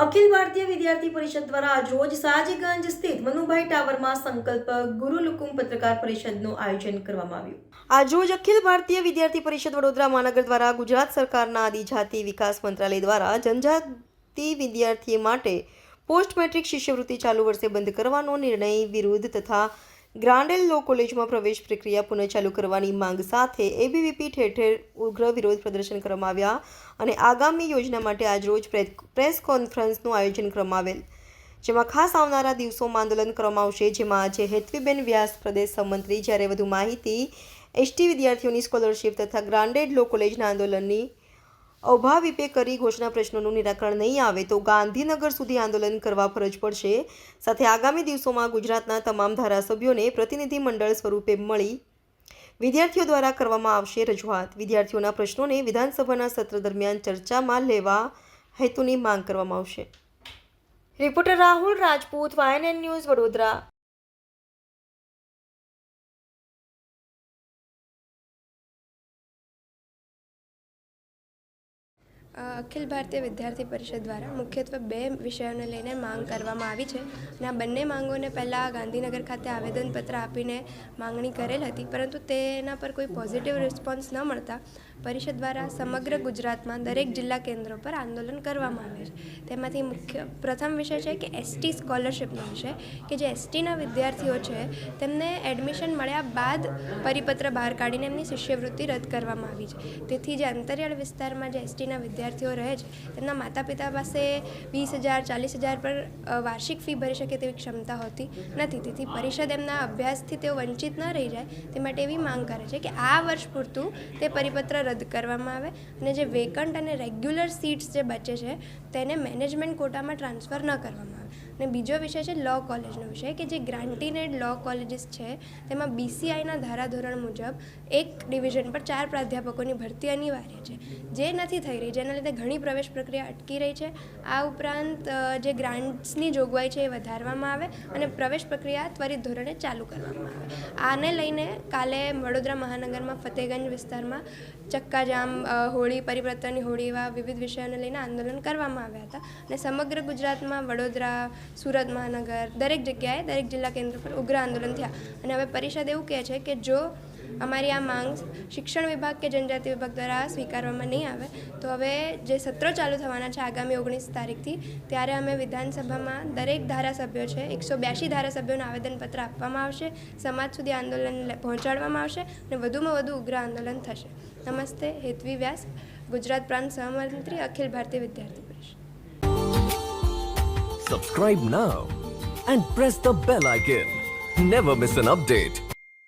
અખિલ ભારતીય વિદ્યાર્થી પરિષદ દ્વારા આજરોજ સાજીગંજ સ્થિત મનુભાઈ ટાવરમાં સંકલ્પ ગુરુલુકુમ પત્રકાર પરિષદનું આયોજન કરવામાં આવ્યું। આજરોજ અખિલ ભારતીય વિદ્યાર્થી પરિષદ વડોદરા મહાનગર દ્વારા ગુજરાત સરકારના આદિજાતિ વિકાસ મંત્રાલય દ્વારા જનજાતિ વિદ્યાર્થીઓ માટે પોસ્ટ મેટ્રિક શિષ્યવૃત્તિ ચાલુ વર્ષે બંધ કરવાનો નિર્ણય વિરુદ્ધ તથા ગ્રાન્ડેલ લો કોલેજમાં પ્રવેશ પ્રક્રિયા પુનઃ ચાલુ કરવાની માંગ સાથે એબીવીપી ઠેર ઠેર ઉગ્ર વિરોધ પ્રદર્શન કરવામાં આવ્યા અને આગામી યોજના માટે આજરોજ પ્રેસ કોન્ફરન્સનું આયોજન કરવામાં આવેલ, જેમાં ખાસ આવનારા દિવસોમાં આંદોલન કરવામાં આવશે। જેમાં આજે હેત્વીબેન વ્યાસ પ્રદેશ સહમંત્રી, જ્યારે વધુ માહિતી એસટી વિદ્યાર્થીઓની સ્કોલરશિપ તથા ગ્રાન્ડેડ લો કોલેજના આંદોલનની અભાવિપે કરી ઘોષણા પ્રશ્નોનું નિરાકરણ નહીં આવે તો ગાંધીનગર સુધી આંદોલન કરવા ફરજ પડશે। સાથે આગામી દિવસોમાં ગુજરાતના તમામ ધારાસભ્યોને પ્રતિનિધિ મંડળ સ્વરૂપે મળી વિદ્યાર્થીઓ દ્વારા કરવામાં આવશે રજૂઆત। વિદ્યાર્થીઓના પ્રશ્નોને વિધાનસભાના સત્ર દરમિયાન ચર્ચામાં લેવા હેતુની માંગ કરવામાં આવશે। Reporter Rahul Rajput, YNN news, Vadodara. Akhil Bharatiya Vidyarthi પરિષદ દ્વારા મુખ્યત્વે બે વિષયોને લઈને માંગ કરવામાં આવી છે અને આ બંને માંગોને પહેલાં ગાંધીનગર ખાતે આવેદનપત્ર આપીને માંગણી કરેલ હતી, પરંતુ તેના પર કોઈ પોઝિટિવ રિસ્પોન્સ ન મળતા પરિષદ દ્વારા સમગ્ર ગુજરાતમાં દરેક જિલ્લા કેન્દ્રો પર આંદોલન કરવામાં આવે છે। તેમાંથી મુખ્ય પ્રથમ વિષય છે કે એસટી સ્કોલરશિપનો વિષય, કે જે એસટીના વિદ્યાર્થીઓ છે તેમને એડમિશન મળ્યા બાદ પરિપત્ર બહાર કાઢીને એમની શિષ્યવૃત્તિ રદ કરવામાં આવી છે। તેથી જે અંતરિયાળ વિસ્તારમાં જે એસટીના વિદ્યાર્થીઓ રહે છે તેમના માતા પિતા પાસે 20,000 40,000 પર વાર્ષિક ફી ભરી શકે તેવી ક્ષમતા હોતી નથી। તેથી પરિષદ એમના અભ્યાસથી તેઓ વંચિત ન રહી જાય તે માટે એવી માંગ કરે છે કે આ વર્ષ પૂરતું તે પરિપત્ર રદ કરવામાં આવે અને જે વેકન્ટ અને રેગ્યુલર સીટ્સ જે બચે છે તેને મેનેજમેન્ટ કોટામાં ટ્રાન્સફર ન કરવામાં આવે। અને બીજો વિષય છે લો કોલેજનો વિષય, કે જે ગ્રાન્ટીનેડ લો કોલેજીસ છે તેમાં BCIના ધારાધોરણ મુજબ એક ડિવિઝન પર 4 પ્રાધ્યાપકોની ભરતી અનિવાર્ય છે, જે નથી થઈ રહી, જેના લીધે ઘણી પ્રવેશ પ્રક્રિયા અટકી રહી છે। આ ઉપરાંત જે ગ્રાન્ટ્સની જોગવાઈ છે એ વધારવામાં આવે અને પ્રવેશ પ્રક્રિયા ત્વરિત ધોરણે ચાલુ કરવામાં આવે। આને લઈને કાલે વડોદરા મહાનગરમાં ફતેગંજ વિસ્તારમાં ચક્કાજામ, હોળી, પરિપત્રની હોળી એવા વિવિધ વિષયોને લઈને આંદોલન કરવામાં આવ્યા હતા અને સમગ્ર ગુજરાતમાં વડોદરા, સુરત મહાનગર દરેક જગ્યાએ દરેક જિલ્લા કેન્દ્ર પર ઉગ્ર આંદોલન થયા અને હવે પરિષદ એવું કહે છે કે જો અમારી આ માંગ શિક્ષણ વિભાગ કે જનજાતિ વિભાગ દ્વારા સ્વીકારવામાં નહીં આવે તો હવે જે સત્રો ચાલુ થવાના છે આગામી 19 તારીખથી, ત્યારે અમે વિધાનસભામાં દરેક ધારાસભ્યો છે 182 ધારાસભ્યોને આવેદનપત્ર આપવામાં આવશે, સમાજ સુધી આંદોલન પહોંચાડવામાં આવશે અને વધુમાં વધુ ઉગ્ર આંદોલન થશે। નમસ્તે, હેત્વી વ્યાસ, ગુજરાત પ્રાંત સહમંત્રી, અખિલ ભારતીય વિદ્યાર્થી પરિષદ। Subscribe now and press the bell icon. Never miss an update.